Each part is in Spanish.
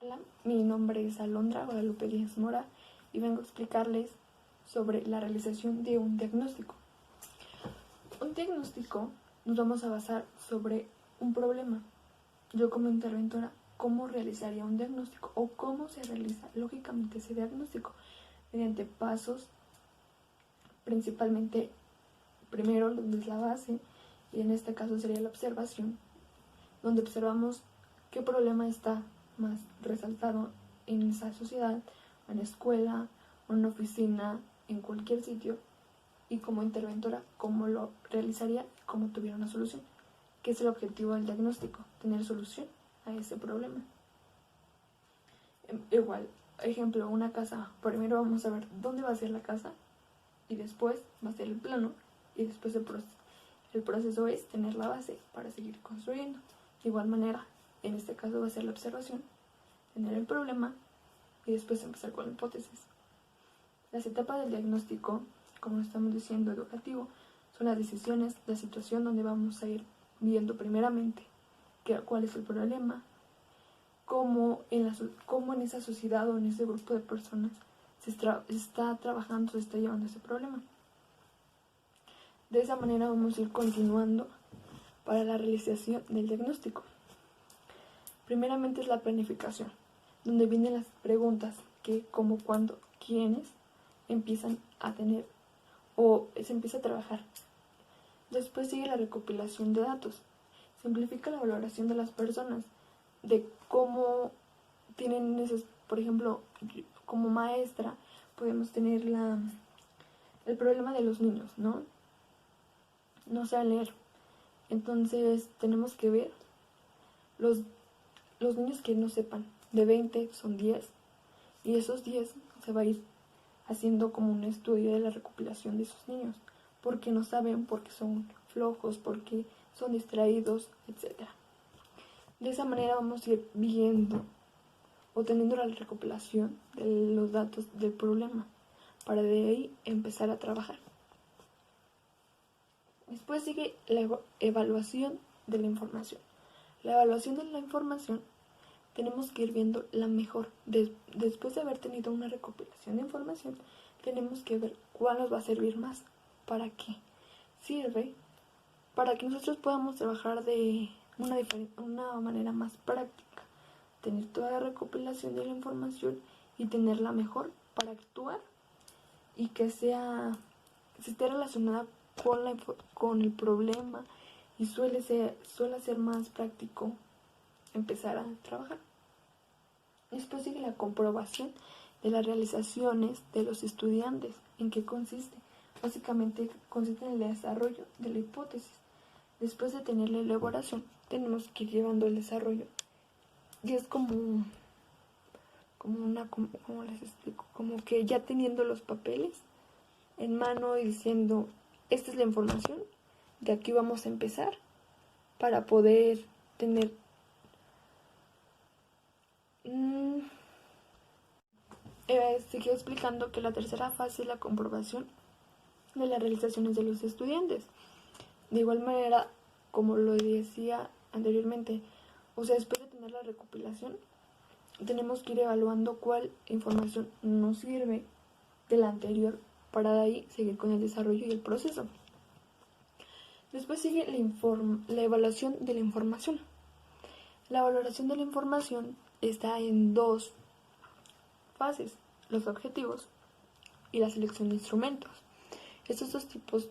Hola, mi nombre es Alondra Guadalupe Díaz Mora y vengo a explicarles sobre la realización de un diagnóstico. Un diagnóstico nos vamos a basar sobre un problema. Yo como interventora, ¿cómo realizaría un diagnóstico o cómo se realiza lógicamente ese diagnóstico? Mediante pasos, principalmente primero donde es la base, y en este caso sería la observación, donde observamos qué problema está más resaltado en esa sociedad, en la escuela, en una oficina, en cualquier sitio, y como interventora, cómo lo realizaría, cómo tuviera una solución. ¿Qué es el objetivo del diagnóstico? Tener solución a ese problema. Igual, ejemplo, una casa. Primero vamos a ver dónde va a ser la casa y después va a ser el plano y después el proceso. El proceso es tener la base para seguir construyendo. De igual manera, en este caso va a ser la observación, tener el problema y después empezar con la hipótesis. Las etapas del diagnóstico, como estamos diciendo, educativo, son las decisiones, la situación donde vamos a ir viendo primeramente cuál es el problema, cómo en esa sociedad o en ese grupo de personas se está trabajando, se está llevando ese problema. De esa manera vamos a ir continuando para la realización del diagnóstico. Primeramente es la planificación, donde vienen las preguntas que, cómo, cuándo, quiénes empiezan a tener o se empieza a trabajar. Después sigue la recopilación de datos. Simplifica la valoración de las personas, de cómo tienen esos, por ejemplo, como maestra podemos tener el problema de los niños, ¿no? No saben leer. Entonces tenemos que ver los niños que no sepan. De 20 son 10 y esos 10 se va a ir haciendo como un estudio de la recopilación de esos niños. Porque no saben, porque son flojos, porque son distraídos, etc. De esa manera vamos a ir viendo o teniendo la recopilación de los datos del problema para de ahí empezar a trabajar. Después sigue la evaluación de la información. La evaluación de la información tenemos que ir viendo la mejor. Después de haber tenido una recopilación de información, tenemos que ver cuál nos va a servir más. ¿Para qué? Sirve para que nosotros podamos trabajar de una manera más práctica. Tener toda la recopilación de la información y tenerla mejor para actuar y que esté relacionada con el problema y suele ser más práctico empezar a trabajar. Después sigue la comprobación de las realizaciones de los estudiantes. ¿En qué consiste? Básicamente consiste en el desarrollo de la hipótesis. Después de tener la elaboración, tenemos que ir llevando el desarrollo. Y es como les explico, como que ya teniendo los papeles en mano y diciendo, esta es la información, de aquí vamos a empezar para poder tener sigo explicando que la tercera fase es la comprobación de las realizaciones de los estudiantes. De igual manera, como lo decía anteriormente, o sea, después de tener la recopilación, tenemos que ir evaluando cuál información nos sirve de la anterior para de ahí seguir con el desarrollo y el proceso. Después sigue la evaluación de la información. La valoración de la información está en dos fases, los objetivos y la selección de instrumentos. Estos dos tipos,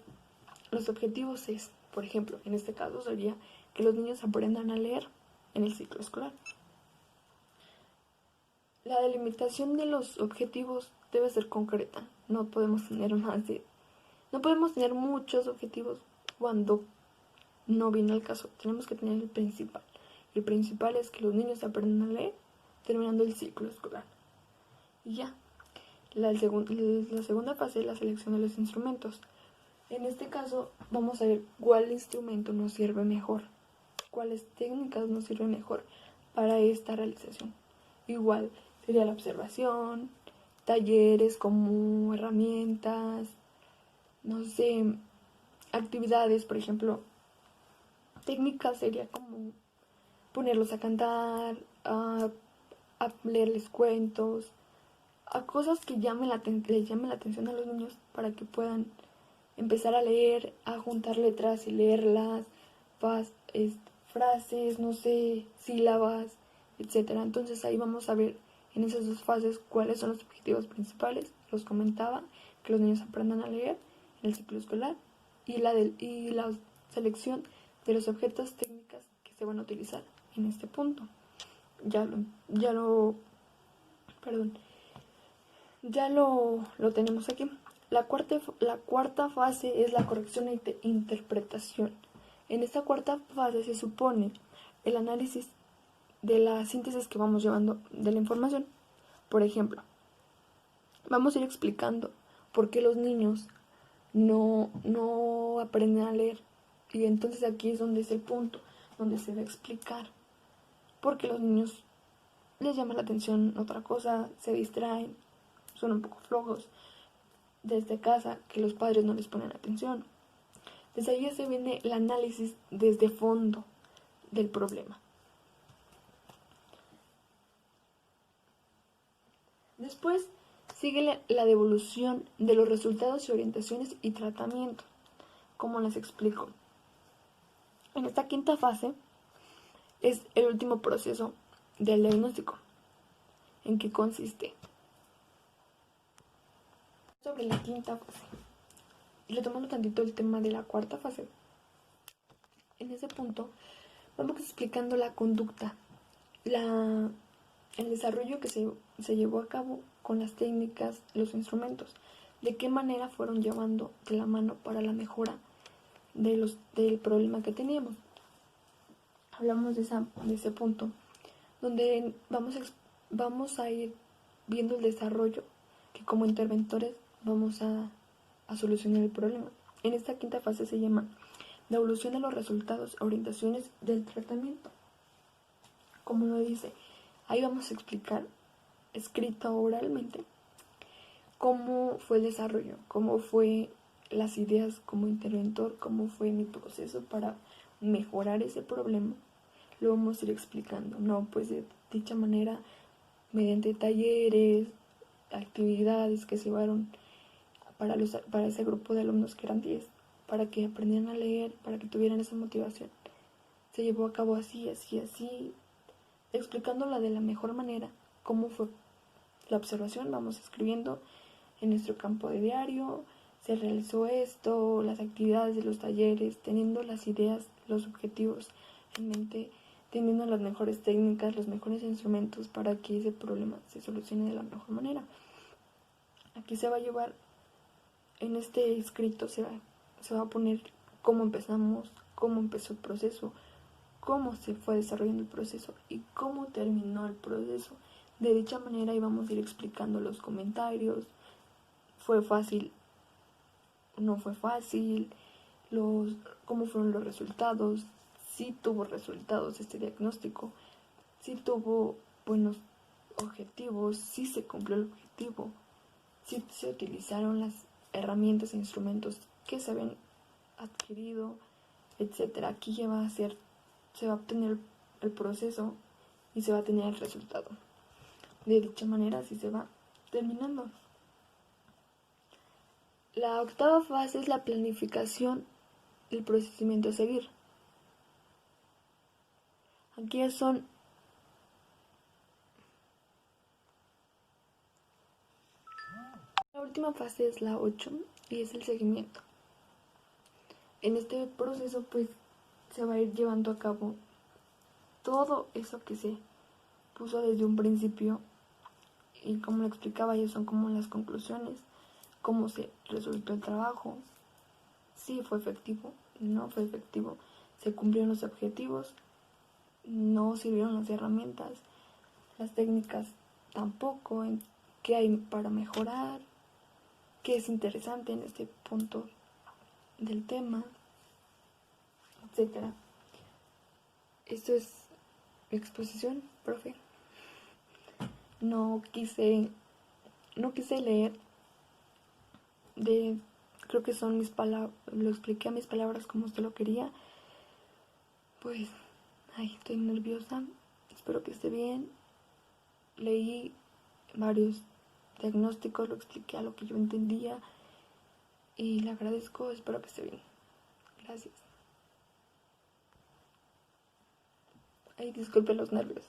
los objetivos es, por ejemplo, en este caso sería que los niños aprendan a leer en el ciclo escolar. La delimitación de los objetivos debe ser concreta. No podemos tener muchos objetivos cuando no viene el caso. Tenemos que tener el principal. El principal es que los niños aprendan a leer terminando el ciclo escolar. Y ya. La segunda fase es la selección de los instrumentos. En este caso vamos a ver cuál instrumento nos sirve mejor, cuáles técnicas nos sirven mejor para esta realización. Igual sería la observación, talleres como herramientas, no sé, actividades, por ejemplo. Técnicas sería como ponerlos a cantar, a a leerles cuentos, a cosas que les llamen la atención a los niños para que puedan empezar a leer, a juntar letras y leerlas, frases, no sé, sílabas, etcétera. Entonces ahí vamos a ver en esas dos fases cuáles son los objetivos principales. Los comentaba, que los niños aprendan a leer en el ciclo escolar y la selección de los objetos técnicas que se van a utilizar en este punto. Ya lo tenemos aquí. La cuarta fase es la corrección e interpretación. En esta cuarta fase se supone el análisis de la síntesis que vamos llevando de la información. Por ejemplo, vamos a ir explicando por qué los niños no aprenden a leer. Y entonces aquí es donde es el punto, donde se va a explicar por qué los niños les llama la atención otra cosa, se distraen, son un poco flojos desde casa, que los padres no les ponen atención. Desde ahí se viene el análisis desde fondo del problema. Después sigue la devolución de los resultados y orientaciones y tratamiento. ¿Cómo les explico? En esta quinta fase es el último proceso del diagnóstico. ¿En qué consiste? Sobre la quinta fase. Y retomando tantito el tema de la cuarta fase. En ese punto vamos explicando la conducta, el desarrollo que se llevó a cabo con las técnicas, los instrumentos, de qué manera fueron llevando de la mano para la mejora del problema que teníamos. Hablamos de ese punto, donde vamos a ir viendo el desarrollo que como interventores vamos a solucionar el problema. En esta quinta fase se llama la evolución de los resultados, orientaciones del tratamiento. Como lo dice, ahí vamos a explicar, escrito oralmente, cómo fue el desarrollo, cómo fue las ideas como interventor, cómo fue mi proceso para mejorar ese problema. Lo vamos a ir explicando, ¿no? Pues de dicha manera, mediante talleres, actividades que se llevaron para ese grupo de alumnos que eran 10, para que aprendieran a leer, para que tuvieran esa motivación. Se llevó a cabo así, explicándola de la mejor manera, cómo fue la observación. Vamos escribiendo en nuestro campo de diario, se realizó esto, las actividades de los talleres, teniendo las ideas, los objetivos en mente, teniendo las mejores técnicas, los mejores instrumentos para que ese problema se solucione de la mejor manera. Aquí se va a llevar, en este escrito se va a poner cómo empezamos, cómo empezó el proceso, cómo se fue desarrollando el proceso y cómo terminó el proceso. De dicha manera íbamos a ir explicando los comentarios, fue fácil, no fue fácil, cómo fueron los resultados, si tuvo resultados este diagnóstico, si tuvo buenos objetivos, si se cumplió el objetivo, si se utilizaron las herramientas e instrumentos que se habían adquirido, etcétera. Aquí se va a obtener el proceso y se va a tener el resultado. De dicha manera así se va terminando. La octava fase es la planificación del procedimiento a seguir. Aquí son la última fase es la 8 y es el seguimiento. En este proceso pues se va a ir llevando a cabo todo eso que se puso desde un principio y como lo explicaba yo son como las conclusiones, cómo se resultó el trabajo, si fue efectivo, no fue efectivo, se cumplieron los objetivos, no sirvieron las herramientas, las técnicas tampoco, qué hay para mejorar, qué es interesante en este punto del tema, etcétera. Esto es mi exposición, profe. No quise leer creo que son mis palabras, lo expliqué a mis palabras como usted lo quería. Pues, estoy nerviosa, espero que esté bien. leí varios diagnósticos, lo expliqué a lo que yo entendía y le agradezco, espero que esté bien. Gracias. Ay, disculpe los nervios.